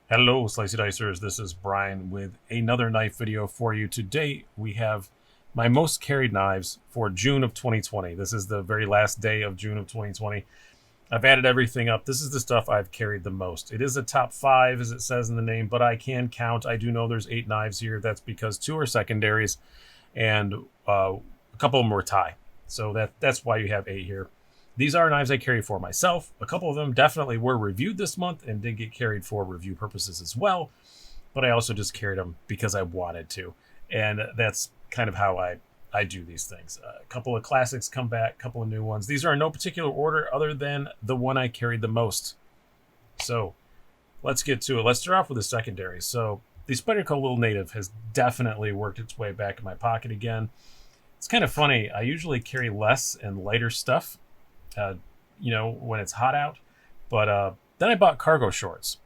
Hello, Slicey Dicers. This is Brian with another knife video for you. Today we have my most carried knives for June of 2020. This is the very last day of June of 2020. I've added everything up. This is the stuff I've carried the most. It is a top 5, as it says in the name, but I can count. I do know there's 8 knives here. That's because 2 are secondaries, and a couple of them were tie. So that's why you have 8 here. These are knives I carry for myself. A couple of them definitely were reviewed this month and did get carried for review purposes as well. But I also just carried them because I wanted to. And that's kind of how I do these things. A couple of classics come back, a couple of new ones. These are in no particular order other than the one I carried the most. So let's get to it. Let's start off with the secondary. So the Spyderco Little Native has definitely worked its way back in my pocket again. It's kind of funny. I usually carry less and lighter stuff when it's hot out. But then I bought cargo shorts.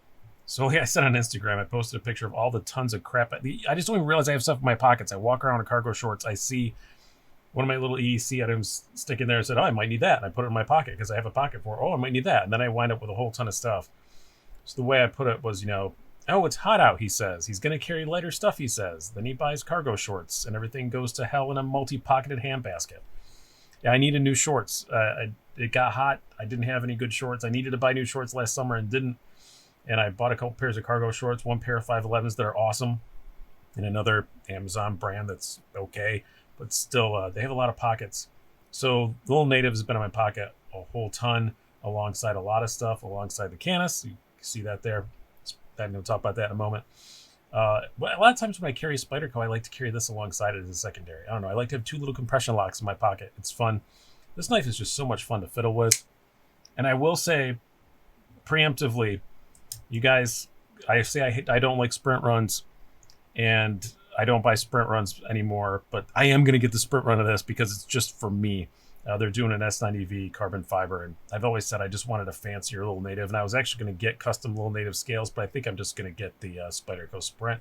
So like I said on Instagram, I posted a picture of all the tons of crap. I just don't even realize I have stuff in my pockets. I walk around in cargo shorts. I see one of my little EDC items sticking there and said, oh, I might need that. And I put it in my pocket because I have a pocket for it. Oh, I might need that. And then I wind up with a whole ton of stuff. So the way I put it was, oh, it's hot out, he says. He's going to carry lighter stuff, he says. Then he buys cargo shorts and everything goes to hell in a multi-pocketed handbasket. Yeah, I needed new shorts. It got hot. I didn't have any good shorts. I needed to buy new shorts last summer and didn't. And I bought a couple pairs of cargo shorts, one pair of 511s that are awesome, and another Amazon brand that's okay, but still they have a lot of pockets. So the Little Native has been in my pocket a whole ton, alongside a lot of stuff, alongside the Canis. You see that there. I'm going to talk about that in a moment. A lot of times when I carry Spyderco, I like to carry this alongside it as a secondary. I don't know. I like to have 2 little compression locks in my pocket. It's fun. This knife is just so much fun to fiddle with. And I will say, preemptively, you guys, I don't like sprint runs, and I don't buy sprint runs anymore, but I am going to get the sprint run of this because it's just for me. They're doing an S90 Carbon Fiber, and I've always said I just wanted a fancier Little Native, and I was actually going to get custom Little Native scales, but I think I'm just going to get the Spyderco Sprint.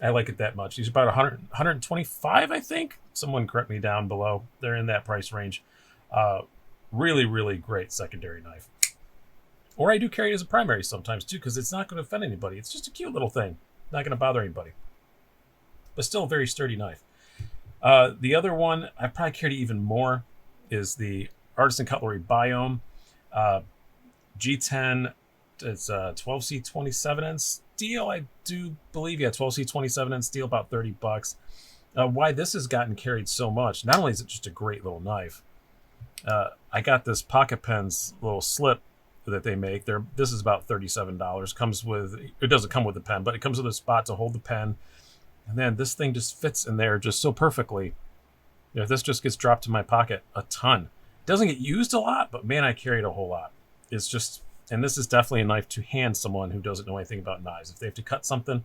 I like it that much. These are about 100, 125, I think. Someone correct me down below. They're in that price range. Really, really great secondary knife. Or I do carry it as a primary sometimes too, because it's not going to offend anybody. It's just a cute little thing. Not going to bother anybody. But still a very sturdy knife. The other one I probably carried even more is the Artisan Cutlery Biome. G10. It's 12C 27N steel, I do believe. Yeah, 12C 27N steel, about $30. Why this has gotten carried so much, not only is it just a great little knife, I got this Pocket Pen's little slip that they make. This is about $37. Comes with, it doesn't come with the pen, but it comes with a spot to hold the pen. And then this thing just fits in there just so perfectly. This just gets dropped in my pocket a ton. It doesn't get used a lot, but man, I carry it a whole lot. It's just, and this is definitely a knife to hand someone who doesn't know anything about knives. If they have to cut something,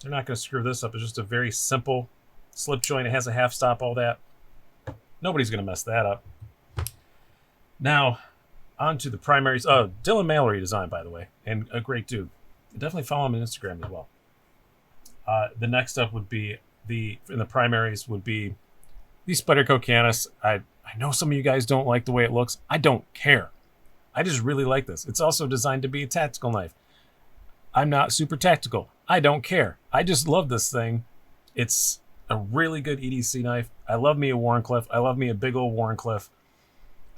they're not going to screw this up. It's just a very simple slip joint. It has a half stop, all that. Nobody's going to mess that up. Now, on to the primaries. Oh, Dylan Mallory design, by the way, and a great dude. Definitely follow him on Instagram as well. The next up would be in the primaries would be the Spyderco Canis. I know some of you guys don't like the way it looks. I don't care. I just really like this. It's also designed to be a tactical knife. I'm not super tactical. I don't care. I just love this thing. It's a really good EDC knife. I love me a Wharncliffe. I love me a big old Wharncliffe.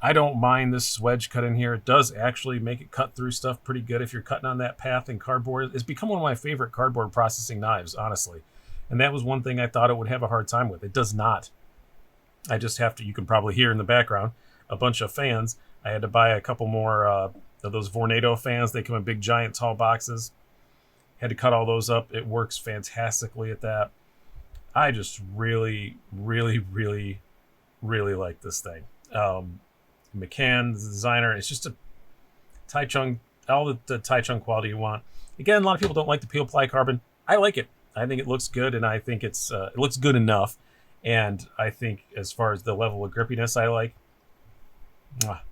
I don't mind this swedge cut in here. It does actually make it cut through stuff pretty good if you're cutting on that path in cardboard. It's become one of my favorite cardboard processing knives, honestly. And that was one thing I thought it would have a hard time with. It does not. I just have to, you can probably hear in the background, a bunch of fans. I had to buy a couple more of those Vornado fans. They come in big, giant, tall boxes. Had to cut all those up. It works fantastically at that. I just really, really, really, really like this thing. McCanns, the designer, it's just a Tai Chung, all the Tai Chung quality you want. Again, a lot of people don't like the peel ply carbon. I like it. I think it looks good, and I think it looks good enough. And I think as far as the level of grippiness I like,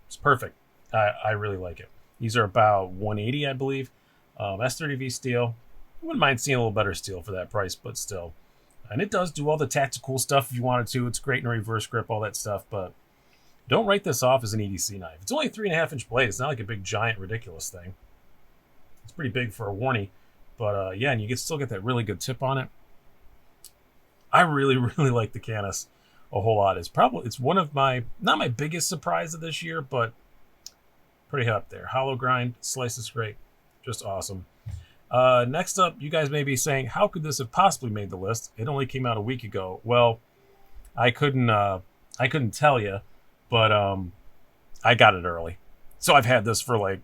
it's perfect. I really like it. These are about 180, I believe. S30V steel. I wouldn't mind seeing a little better steel for that price, but still. And it does do all the tactical stuff if you wanted to. It's great in reverse grip, all that stuff, but don't write this off as an EDC knife. It's only a 3.5-inch blade. It's not like a big, giant, ridiculous thing. It's pretty big for a warnie. But yeah, and you still get that really good tip on it. I really, really like the Canis a whole lot. It's one of my, not my biggest surprise of this year, but pretty up there. Hollow grind, slice is great. Just awesome. Next up, you guys may be saying, how could this have possibly made the list? It only came out a week ago. Well, I couldn't tell you, but I got it early. So I've had this for like,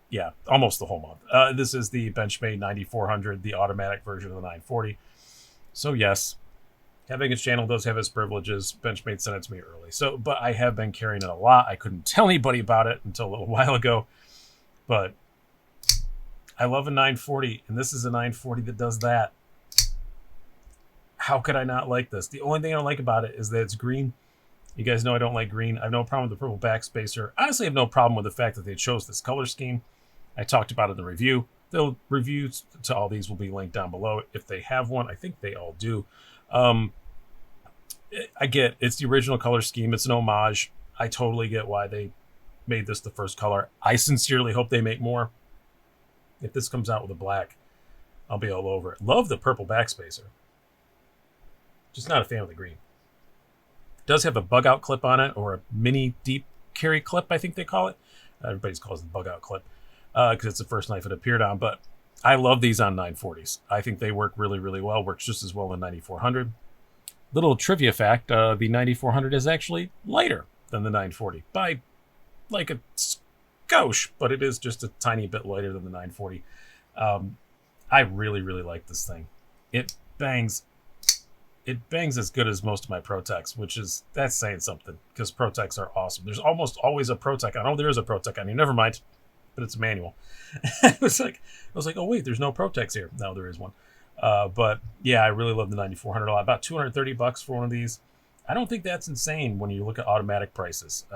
yeah, almost the whole month. This is the Benchmade 9400, the automatic version of the 940. So yes, having its channel does have its privileges. Benchmade sent it to me early. So, but I have been carrying it a lot. I couldn't tell anybody about it until a little while ago. But I love a 940, and this is a 940 that does that. How could I not like this? The only thing I don't like about it is that it's green. You guys know I don't like green. I have no problem with the purple backspacer. Honestly, I have no problem with the fact that they chose this color scheme. I talked about it in the review. The reviews to all these will be linked down below if they have one. I think they all do. I get it's the original color scheme. It's an homage. I totally get why they made this the first color. I sincerely hope they make more. If this comes out with a black, I'll be all over it. Love the purple backspacer. Just not a fan of the green. It does have a bug out clip on it, or a mini deep carry clip, I think they call it. Everybody calls it the bug out clip because it's the first knife it appeared on. But I love these on 940s. I think they work really, really well. Works just as well in 9400. Little trivia fact, the 9400 is actually lighter than the 940 by like a skosh, but it is just a tiny bit lighter than the 940. I really, really like this thing. It bangs as good as most of my Protecs, that's saying something, because Protecs are awesome. There's almost always a Protec on. Oh, there is a Protec on here. Never mind, but it's a manual. I was like, oh wait, there's no Protecs here. No, there is one. But yeah, I really love the 9400 a lot. About $230 for one of these. I don't think that's insane when you look at automatic prices.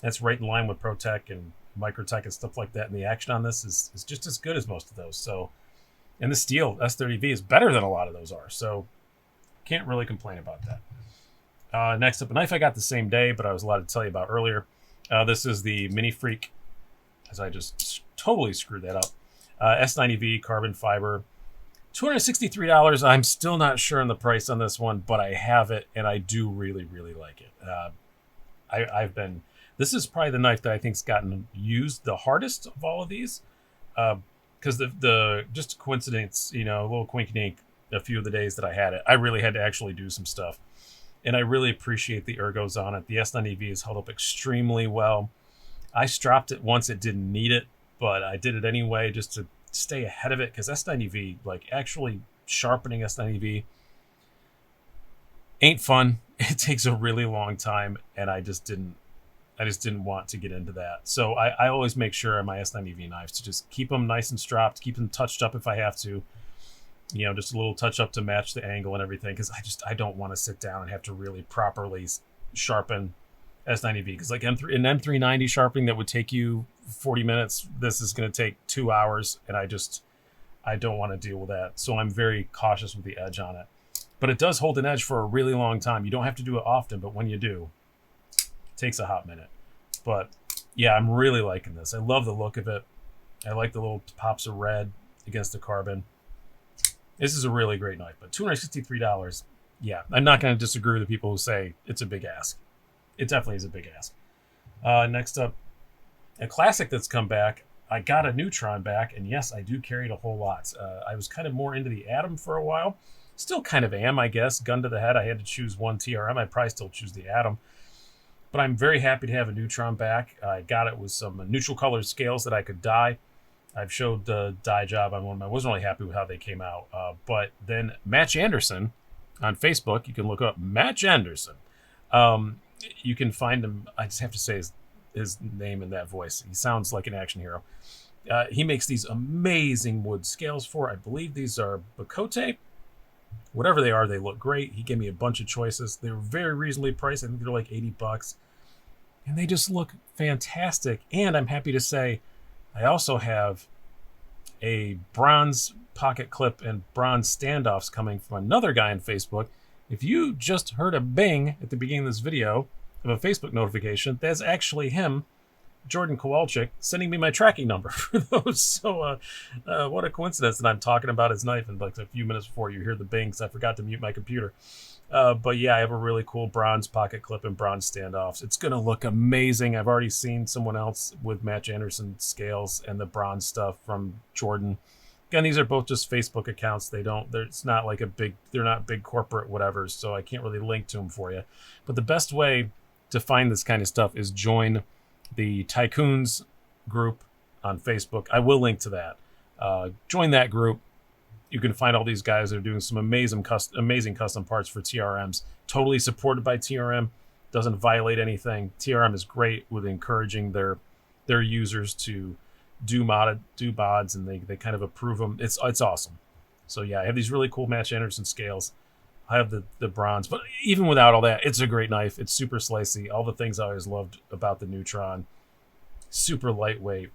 That's right in line with Protec and Microtech and stuff like that. And the action on this is just as good as most of those. So, and the steel S30V is better than a lot of those are. So, can't really complain about that. Next up, a knife I got the same day, but I was allowed to tell you about earlier. This is the Mini Freak, as I just totally screwed that up. S90 Carbon Fiber. $263. I'm still not sure on the price on this one, but I have it, and I do really, really like it. This is probably the knife that I think's gotten used the hardest of all of these, because the just a coincidence, a little quinky-dink, a few of the days that I had it, I really had to actually do some stuff, and I really appreciate the ergos on it. The S90V has held up extremely well. I stropped it once it didn't need it, but I did it anyway just to stay ahead of it, because S90V, like actually sharpening S90V ain't fun. It takes a really long time, and I just didn't want to get into that. So I always make sure on my S90V knives to just keep them nice and stropped, keep them touched up if I have to, just a little touch up to match the angle and everything, because I don't want to sit down and have to really properly sharpen S90V, because like an M390 sharpening that would take you 40 minutes, this is going to take 2 hours, and I don't want to deal with that. So I'm very cautious with the edge on it. But it does hold an edge for a really long time. You don't have to do it often, but when you do, it takes a hot minute. But yeah, I'm really liking this. I love the look of it. I like the little pops of red against the carbon. This is a really great knife, but $263, yeah, I'm not going to disagree with the people who say it's a big ask. It definitely is a big ask. Next up, a classic that's come back. I got a Neutron Back, and yes, I do carry it a whole lot. I was kind of more into the Atom for a while. Still kind of am, I guess. Gun to the head, I had to choose one TRM. I'd probably still choose the Atom. But I'm very happy to have a Neutron Back. I got it with some neutral colored scales that I could dye. I've showed the dye job on one of them. I wasn't really happy with how they came out. But then Match Anderson on Facebook, you can look up Match Anderson. You can find him. I just have to say his name in that voice. He sounds like an action hero. He makes these amazing wood scales for, I believe these are Bacote. Whatever they are, they look great. He gave me a bunch of choices. They were very reasonably priced. I think they're like $80. And they just look fantastic. And I'm happy to say I also have a bronze pocket clip and bronze standoffs coming from another guy on Facebook. If you just heard a bing at the beginning of this video of a Facebook notification, that's actually him Jordan Kowalczyk sending me my tracking number for those. So what a coincidence that I'm talking about his knife, and like a few minutes before you hear the bing, because I forgot to mute my computer. But yeah, I have a really cool bronze pocket clip and bronze standoffs. It's going to look amazing. I've already seen someone else with Match Anderson scales and the bronze stuff from Jordan. Again, these are both just Facebook accounts. It's not like they're not big corporate whatever, so I can't really link to them for you. But the best way to find this kind of stuff is join the Tycoons group on Facebook. I will link to that. Join that group. You can find all these guys that are doing some amazing custom parts for TRMs. Totally supported by TRM. Doesn't violate anything. TRM is great with encouraging their users to do mods, and they kind of approve them. It's awesome. So yeah, I have these really cool Match Anderson scales. I have the bronze, but even without all that, it's a great knife. It's super slicey. All the things I always loved about the Neutron. Super lightweight.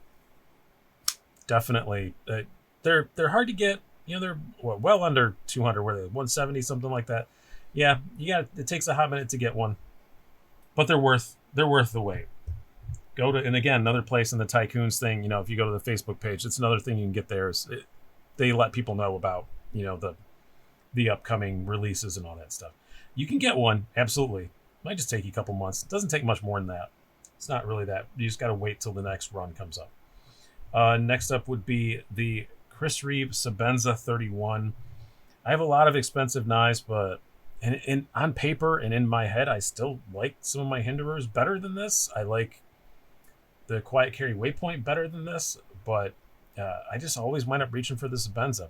Definitely, they're hard to get. You know, they're well under 200. Where they 170, something like that. Yeah, it takes a hot minute to get one, but they're worth the wait. And again, another place in the Tycoons thing. You know, if you go to the Facebook page, it's another thing you can get there. They let people know about, you know, the upcoming releases and all that stuff. You can get one, absolutely. Might just take you a couple months. It doesn't take much more than that. It's not really that. You just got to wait till the next run comes up. Next up would be the Chris Reeve Sebenza 31. I have a lot of expensive knives, but on paper and in my head, I still like some of my Hinderers better than this. I like the Quiet Carry Waypoint better than this, but I just always wind up reaching for the Sebenza.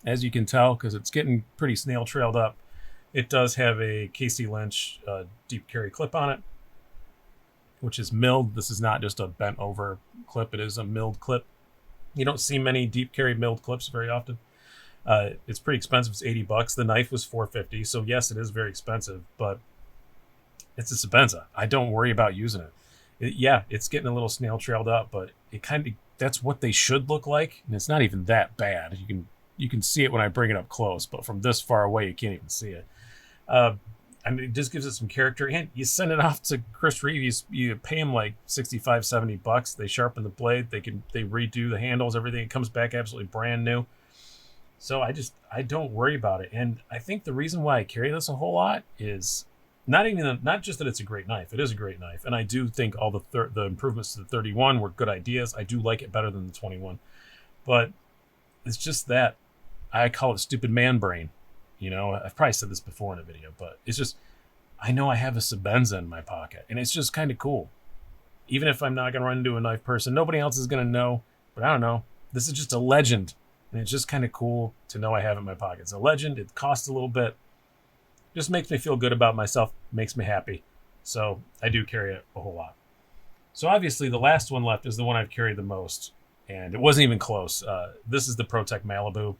As you can tell, because it's getting pretty snail trailed up, it does have a Casey Lynch deep carry clip on it, which is milled. This is not just a bent over clip. It is a milled clip. You don't see many deep carry milled clips very often. It's pretty expensive. It's $80. The knife was $450. So yes, it is very expensive, but it's a Sebenza. I don't worry about using it. Yeah, it's getting a little snail trailed up, but that's what they should look like. And it's not even that bad. You can see it when I bring it up close, but from this far away, you can't even see it. I mean, it just gives it some character. And you send it off to Chris Reeve, you pay him like $65-$70. They sharpen the blade. They redo the handles, everything. It comes back absolutely brand new. So I don't worry about it. And I think the reason why I carry this a whole lot is not just that it's a great knife. It is a great knife. And I do think all the improvements to the 31 were good ideas. I do like it better than the 21. But it's just that I call it stupid man brain. You know, I've probably said this before in a video, but it's just, I know I have a Sebenza in my pocket, and it's just kind of cool. Even if I'm not going to run into a knife person, nobody else is going to know, but I don't know. This is just a legend, and it's just kind of cool to know I have it in my pocket. It's a legend. It costs a little bit. Just makes me feel good about myself, makes me happy. So I do carry it a whole lot. So obviously the last one left is the one I've carried the most, and it wasn't even close. This is the Protec Malibu.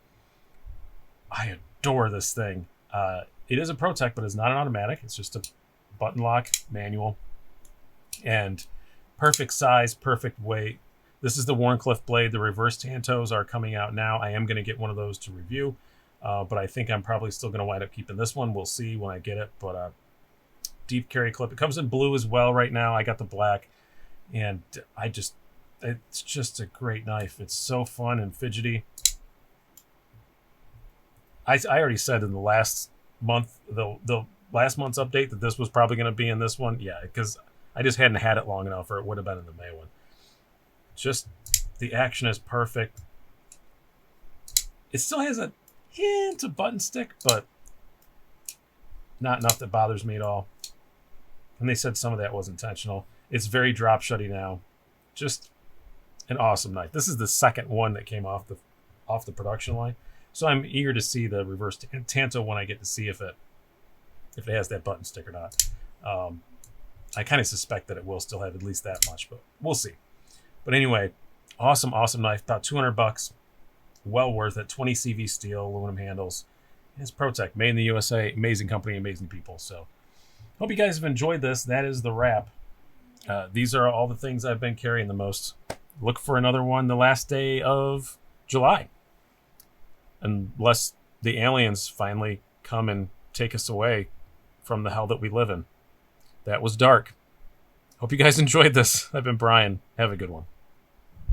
I adore this thing. It is a Protec, but it's not an automatic. It's just a button lock manual, and perfect size, perfect weight. This is the Wharncliffe blade. The reverse Tantos are coming out now. I am going to get one of those to review, but I think I'm probably still going to wind up keeping this one. We'll see when I get it, but deep carry clip. It comes in blue as well right now. I got the black, and it's just a great knife. It's so fun and fidgety. I already said in the last month, the last month's update, that this was probably going to be in this one. Yeah, because I just hadn't had it long enough, or it would have been in the May one. Just the action is perfect. It still has a hint of button stick, but not enough that bothers me at all. And they said some of that was intentional. It's very drop shutty now. Just an awesome knife. This is the second one that came off the production line. So I'm eager to see the reverse Tanto when I get to see if it has that button stick or not. I kind of suspect that it will still have at least that much, but we'll see. But anyway, awesome knife. About $200. Well worth it. 20 CV steel, aluminum handles. It's Protec, made in the USA. Amazing company, amazing people. So hope you guys have enjoyed this. That is the wrap. These are all the things I've been carrying the most. Look for another one the last day of July. Unless the aliens finally come and take us away from the hell that we live in. That was dark. Hope you guys enjoyed this. I've been Brian. Have a good one.